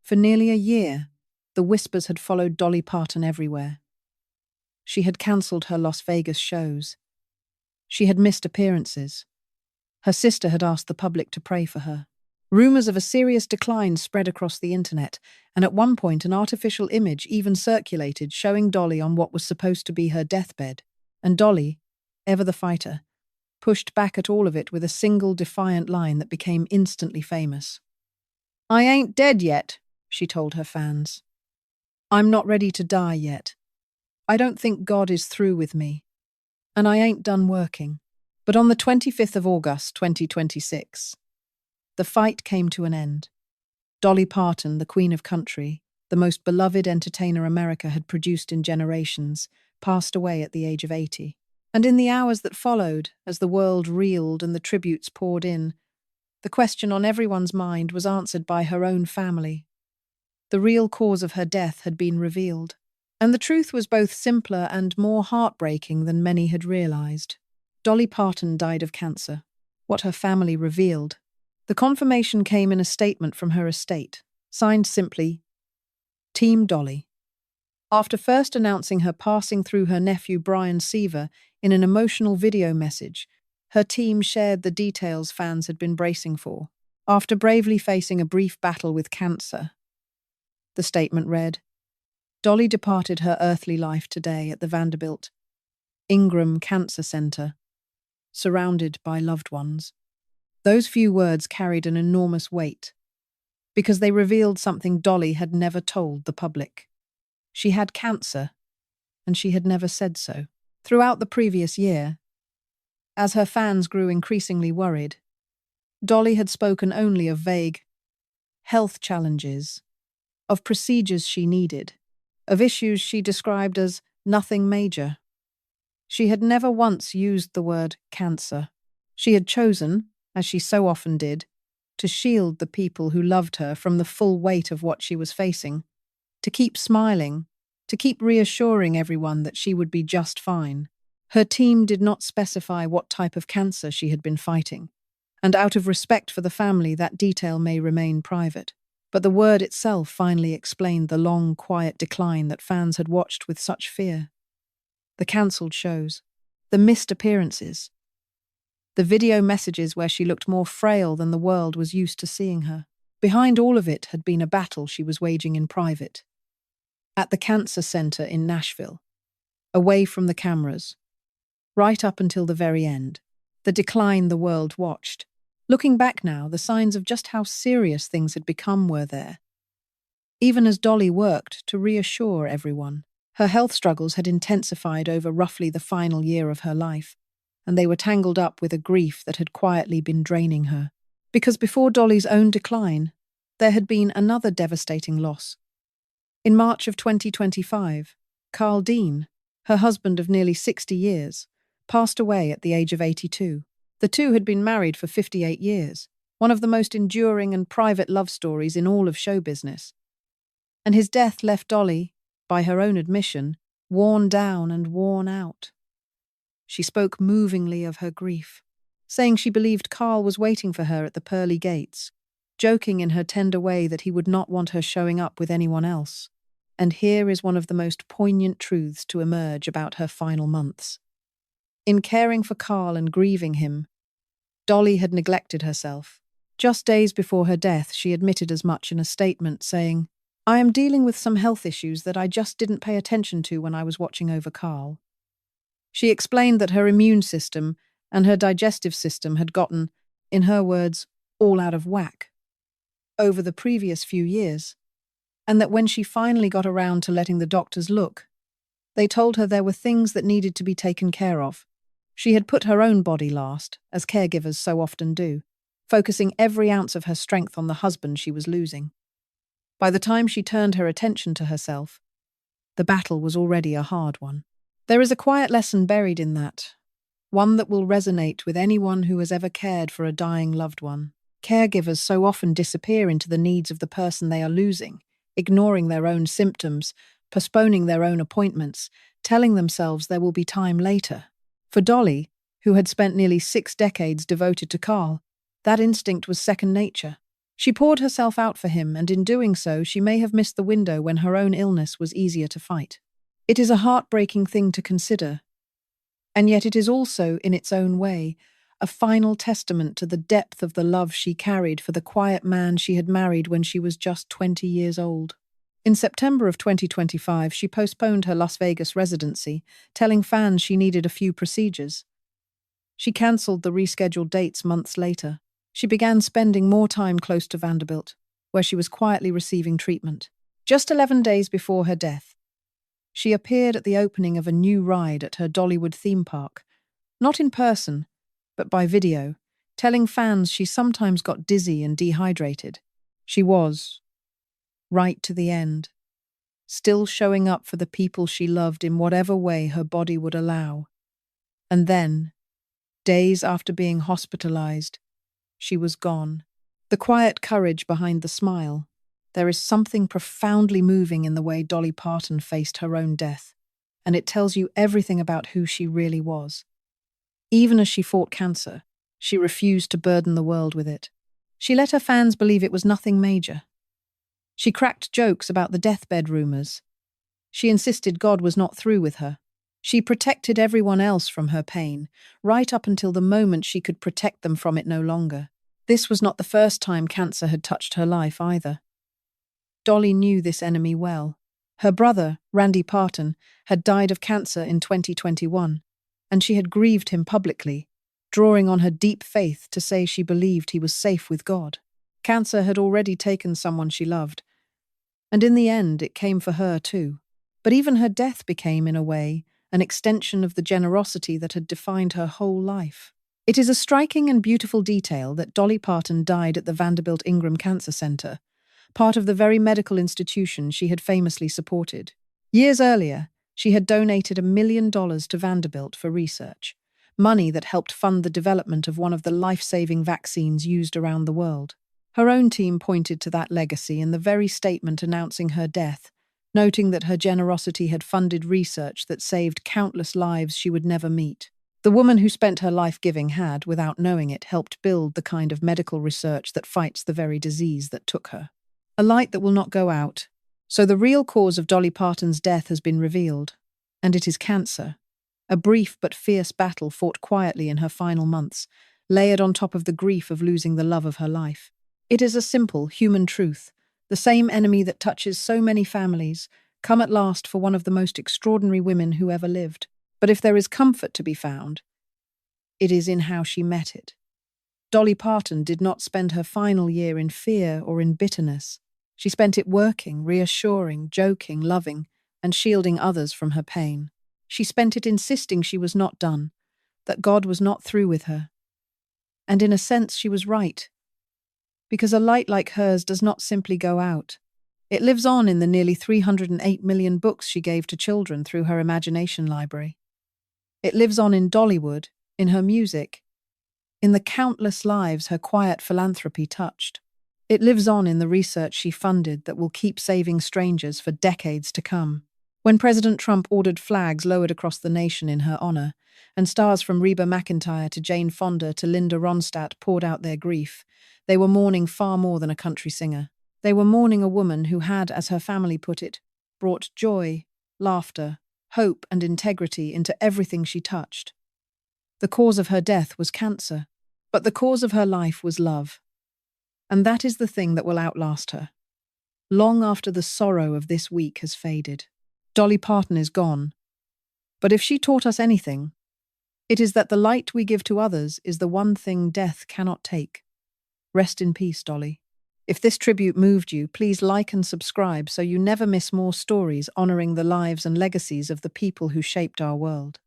For nearly a year, the whispers had followed Dolly Parton everywhere. She had cancelled her Las Vegas shows. She had missed appearances. Her sister had asked the public to pray for her. Rumors of a serious decline spread across the internet, and at one point an artificial image even circulated showing Dolly on what was supposed to be her deathbed. And Dolly, ever the fighter, pushed back at all of it with a single defiant line that became instantly famous. "I ain't dead yet," she told her fans. "I'm not ready to die yet. I don't think God is through with me. And I ain't done working." But on the 25th of August, 2026, the fight came to an end. Dolly Parton, the Queen of Country, the most beloved entertainer America had produced in generations, passed away at the age of 80. And in the hours that followed, as the world reeled and the tributes poured in, the question on everyone's mind was answered by her own family. The real cause of her death had been revealed, and the truth was both simpler and more heartbreaking than many had realized. Dolly Parton died of cancer. What her family revealed. The confirmation came in a statement from her estate, signed simply, Team Dolly. After first announcing her passing through her nephew Brian Seaver in an emotional video message, her team shared the details fans had been bracing for. After bravely facing a brief battle with cancer, the statement read, Dolly departed her earthly life today at the Vanderbilt-Ingram Cancer Center, surrounded by loved ones. Those few words carried an enormous weight, because they revealed something Dolly had never told the public. She had cancer, and she had never said so. Throughout the previous year, as her fans grew increasingly worried, Dolly had spoken only of vague health challenges, of procedures she needed, of issues she described as nothing major. She had never once used the word cancer. She had chosen, as she so often did, to shield the people who loved her from the full weight of what she was facing, to keep smiling, to keep reassuring everyone that she would be just fine. Her team did not specify what type of cancer she had been fighting, and out of respect for the family, that detail may remain private. But the word itself finally explained the long, quiet decline that fans had watched with such fear. The cancelled shows, the missed appearances, the video messages where she looked more frail than the world was used to seeing her. Behind all of it had been a battle she was waging in private. At the cancer center in Nashville, away from the cameras, right up until the very end, the decline the world watched. Looking back now, the signs of just how serious things had become were there. Even as Dolly worked to reassure everyone, her health struggles had intensified over roughly the final year of her life, and they were tangled up with a grief that had quietly been draining her. Because before Dolly's own decline, there had been another devastating loss. In March of 2025, Carl Dean, her husband of nearly 60 years, passed away at the age of 82. The two had been married for 58 years, one of the most enduring and private love stories in all of show business. And his death left Dolly, by her own admission, worn down and worn out. She spoke movingly of her grief, saying she believed Carl was waiting for her at the pearly gates, joking in her tender way that he would not want her showing up with anyone else. And here is one of the most poignant truths to emerge about her final months. In caring for Carl and grieving him, Dolly had neglected herself. Just days before her death, she admitted as much in a statement, saying, I am dealing with some health issues that I just didn't pay attention to when I was watching over Carl. She explained that her immune system and her digestive system had gotten, in her words, all out of whack over the previous few years, and that when she finally got around to letting the doctors look, they told her there were things that needed to be taken care of. She had put her own body last, as caregivers so often do, focusing every ounce of her strength on the husband she was losing. By the time she turned her attention to herself, the battle was already a hard one. There is a quiet lesson buried in that, one that will resonate with anyone who has ever cared for a dying loved one. Caregivers so often disappear into the needs of the person they are losing, ignoring their own symptoms, postponing their own appointments, telling themselves there will be time later. For Dolly, who had spent nearly 6 decades devoted to Carl, that instinct was second nature. She poured herself out for him, and in doing so, she may have missed the window when her own illness was easier to fight. It is a heartbreaking thing to consider, and yet it is also, in its own way, a final testament to the depth of the love she carried for the quiet man she had married when she was just 20 years old. In September of 2025, she postponed her Las Vegas residency, telling fans she needed a few procedures. She cancelled the rescheduled dates months later. She began spending more time close to Vanderbilt, where she was quietly receiving treatment. Just 11 days before her death, she appeared at the opening of a new ride at her Dollywood theme park, not in person, but by video, telling fans she sometimes got dizzy and dehydrated. She was, right to the end, still showing up for the people she loved in whatever way her body would allow. And then, days after being hospitalized, she was gone. The quiet courage behind the smile. There is something profoundly moving in the way Dolly Parton faced her own death, and it tells you everything about who she really was. Even as she fought cancer, she refused to burden the world with it. She let her fans believe it was nothing major. She cracked jokes about the deathbed rumors. She insisted God was not through with her. She protected everyone else from her pain, right up until the moment she could protect them from it no longer. This was not the first time cancer had touched her life either. Dolly knew this enemy well. Her brother, Randy Parton, had died of cancer in 2021, and she had grieved him publicly, drawing on her deep faith to say she believed he was safe with God. Cancer had already taken someone she loved, and in the end it came for her too. But even her death became, in a way, an extension of the generosity that had defined her whole life. It is a striking and beautiful detail that Dolly Parton died at the Vanderbilt-Ingram Cancer Center, part of the very medical institution she had famously supported. Years earlier, she had donated $1 million to Vanderbilt for research, money that helped fund the development of one of the life-saving vaccines used around the world. Her own team pointed to that legacy in the very statement announcing her death, noting that her generosity had funded research that saved countless lives she would never meet. The woman who spent her life giving had, without knowing it, helped build the kind of medical research that fights the very disease that took her. A light that will not go out. So the real cause of Dolly Parton's death has been revealed, and it is cancer. A brief but fierce battle fought quietly in her final months, layered on top of the grief of losing the love of her life. It is a simple, human truth. The same enemy that touches so many families, come at last for one of the most extraordinary women who ever lived. But if there is comfort to be found, it is in how she met it. Dolly Parton did not spend her final year in fear or in bitterness. She spent it working, reassuring, joking, loving, and shielding others from her pain. She spent it insisting she was not done, that God was not through with her. And in a sense, she was right. Because a light like hers does not simply go out. It lives on in the nearly 308 million books she gave to children through her imagination library. It lives on in Dollywood, in her music, in the countless lives her quiet philanthropy touched. It lives on in the research she funded that will keep saving strangers for decades to come. When President Trump ordered flags lowered across the nation in her honor, and stars from Reba McEntire to Jane Fonda to Linda Ronstadt poured out their grief, they were mourning far more than a country singer. They were mourning a woman who had, as her family put it, brought joy, laughter, hope, and integrity into everything she touched. The cause of her death was cancer, but the cause of her life was love. And that is the thing that will outlast her, long after the sorrow of this week has faded. Dolly Parton is gone, but if she taught us anything, it is that the light we give to others is the one thing death cannot take. Rest in peace, Dolly. If this tribute moved you, please like and subscribe so you never miss more stories honoring the lives and legacies of the people who shaped our world.